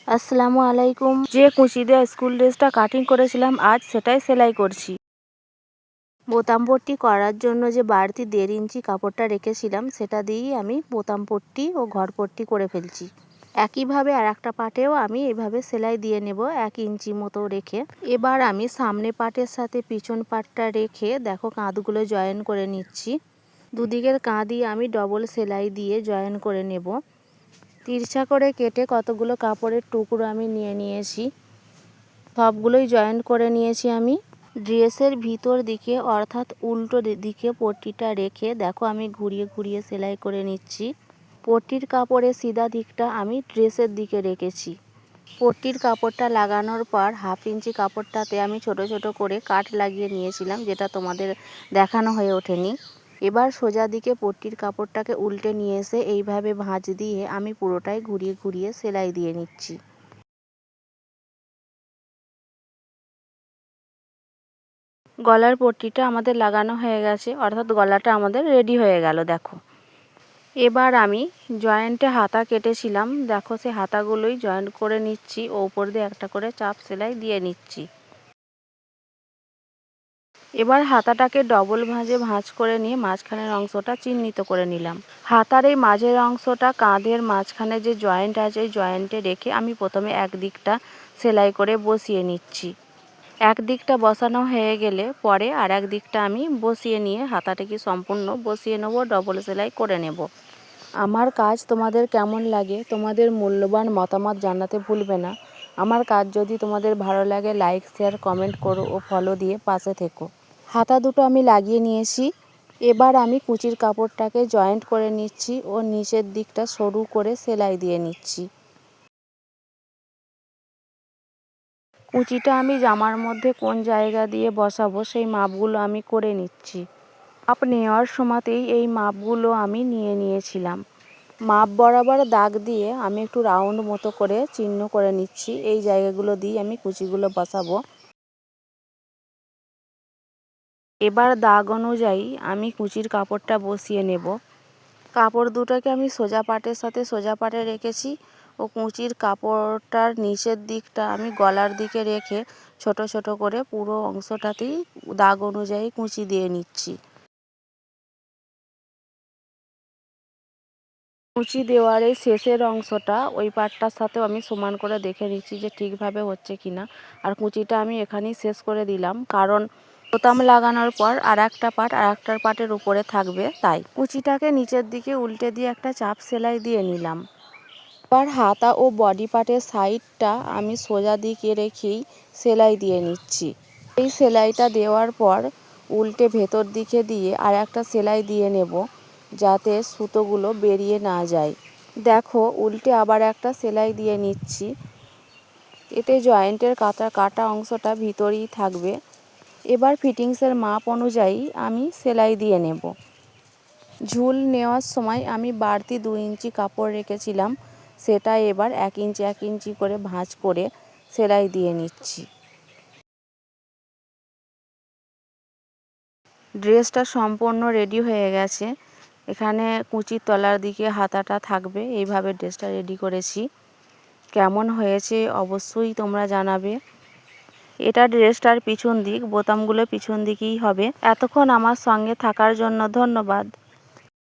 আসসালামু আলাইকুম। যে কুচি দিয়ে স্কুল ড্রেসটা কাটিং করেছিলাম আজ সেটাই সেলাই করছি। বোতাম পট্টি করার জন্য যে বাড়তি 1.5 ইঞ্চি কাপড়টা রেখেছিলাম সেটা দিয়েই আমি বোতাম পট্টি ও ঘর পট্টি করে ফেলছি। একইভাবে আর একটা পাটেও আমি এইভাবে সেলাই দিয়ে নেব 1 ইঞ্চি মতো রেখে। এবার আমি সামনে পাটের সাথে পিছন পাটটা রেখে দেখো কাঁধগুলো জয়েন করে নিচ্ছি। দুদিকের কাঁধই আমি ডবল সেলাই দিয়ে জয়েন করে নেব। তিরছা করে কেটে কতগুলো কাপড়ের টুকরো আমি নিয়ে নিয়েছি, সবগুলোই জয়েন করে নিয়েছি আমি। ড্রেসের ভিতর দিকে অর্থাৎ উল্টো দিকে পট্টিটা রেখে দেখো আমি ঘুরিয়ে ঘুরিয়ে সেলাই করে নিচ্ছি। পট্টির কাপড়ের সিধা দিকটা আমি ড্রেসের দিকে রেখেছি। পট্টির কাপড়টা লাগানোর পর 1/2 ইঞ্চি কাপড়টাতে আমি ছোট ছোট করে কাট লাগিয়ে নিয়েছিলাম, যেটা তোমাদের দেখানো হয়ে ওঠেনি। এবার সোজা দিকে পট্টির কাপড়টাকে উল্টে নিয়ে এসে এইভাবে ভাঁজ দিয়ে আমি পুরোটাই ঘুরিয়ে ঘুরিয়ে সেলাই দিয়ে নিচ্ছি। গলার পট্টিটা আমাদের লাগানো হয়ে গেছে, অর্থাৎ গলাটা আমাদের রেডি হয়ে গেল দেখো। এবার আমি জয়েন্টে হাতা কেটেছিলাম, দেখো সেই হাতাগুলোই জয়েন্ট করে নিচ্ছি ও উপর দিয়ে একটা করে চাপ সেলাই দিয়ে নিচ্ছি। এবার হাতাটাকে ডবল ভাঁজ করে নিয়ে মাঝখানের অংশটা চিহ্নিত করে নিলাম। হাতার এই মাঝের অংশটা কাঁধের মাঝখানে যে জয়েন্ট আছে ওই জয়েন্টে রেখে আমি প্রথমে এক দিকটা সেলাই করে বসিয়ে নিচ্ছি। এক দিকটা বসানো হয়ে গেলে পরে আর এক দিকটা আমি বসিয়ে নিয়ে হাতাটাকে সম্পূর্ণ বসিয়ে নেব, ডবল সেলাই করে নেব। আমার কাজ তোমাদের কেমন লাগে তোমাদের মূল্যবান মতামত জানাতে ভুলবে না। আমার কাজ যদি তোমাদের ভালো লাগে লাইক শেয়ার কমেন্ট করো ও ফলো দিয়ে পাশে থেকো। হাতা দুটো আমি লাগিয়ে নিয়েছি। এবার আমি কুচির কাপড়টাকে জয়েন্ট করে নিচ্ছি ও নিচের দিকটা সরু করে সেলাই দিয়ে নিচ্ছি। কুচিটা আমি জামার মধ্যে কোন জায়গা দিয়ে বসাবো সেই মাপগুলো আমি করে নিচ্ছি। মাপ নেওয়ার সময়তেই এই মাপগুলো আমি নিয়ে নিয়েছিলাম। মাপ বরাবর দাগ দিয়ে আমি একটু রাউন্ড মতো করে চিহ্ন করে নিচ্ছি। এই জায়গাগুলো দিয়ে আমি কুচিগুলো বসাবো। এবার দাগ অনুযায়ী আমি কুচির কাপড়টা বসিয়ে নেব। কাপড় দুটোকে আমি সোজা পাটের সাথে সোজা পাটে রেখেছি ও কুচির কাপড়টার নিচের দিকটা আমি গলার দিকে রেখে ছোট ছোট করে পুরো অংশটাতেই দাগ অনুযায়ী কুচি দিয়ে নিচ্ছি। কুচি দেওয়ার এই শেষের অংশটা ওই পাটটার সাথেও আমি সমান করে দেখে নিচ্ছি যে ঠিকভাবে হচ্ছে কিনা। আর কুচিটা আমি এখানেই শেষ করে দিলাম, কারণ বোতাম লাগানোর পর আর একটা পাট আর একটার পাটের উপরে থাকবে, তাই কুচিটাকে নিচের দিকে উল্টে দিয়ে একটা চাপ সেলাই দিয়ে নিলাম। এবার হাতা ও বডি পার্টের সাইডটা আমি সোজা দিকে রেখেই সেলাই দিয়ে নিচ্ছি। এই সেলাইটা দেওয়ার পর উল্টে ভেতর দিকে দিয়ে আর একটা সেলাই দিয়ে নেব, যাতে সুতোগুলো বেরিয়ে না যায়। দেখো উল্টে আবার একটা সেলাই দিয়ে নিচ্ছি। এতে জয়েন্টের কাটা অংশটা ভিতরেই থাকবে। এবার ফিটিংসের মাপ অনুযায়ী আমি সেলাই দিয়ে নেব। ঝুল নেওয়ার সময় আমি বাড়তি 2 ইঞ্চি কাপড় রেখেছিলাম, সেটা এবার 1 ইঞ্চি 1 ইঞ্চি করে ভাঁজ করে সেলাই দিয়ে নিচ্ছি। ড্রেসটা সম্পূর্ণ রেডি হয়ে গেছে। এখানে কুচির তলার দিকে হাতাটা থাকবে, এইভাবে ড্রেসটা রেডি করেছি। কেমন হয়েছে অবশ্যই তোমরা জানাবে। এটা ড্রেসটার পিছন দিক, বোতামগুলো পিছন দিকেই হবে। এতক্ষণ আমার সঙ্গে থাকার জন্য ধন্যবাদ।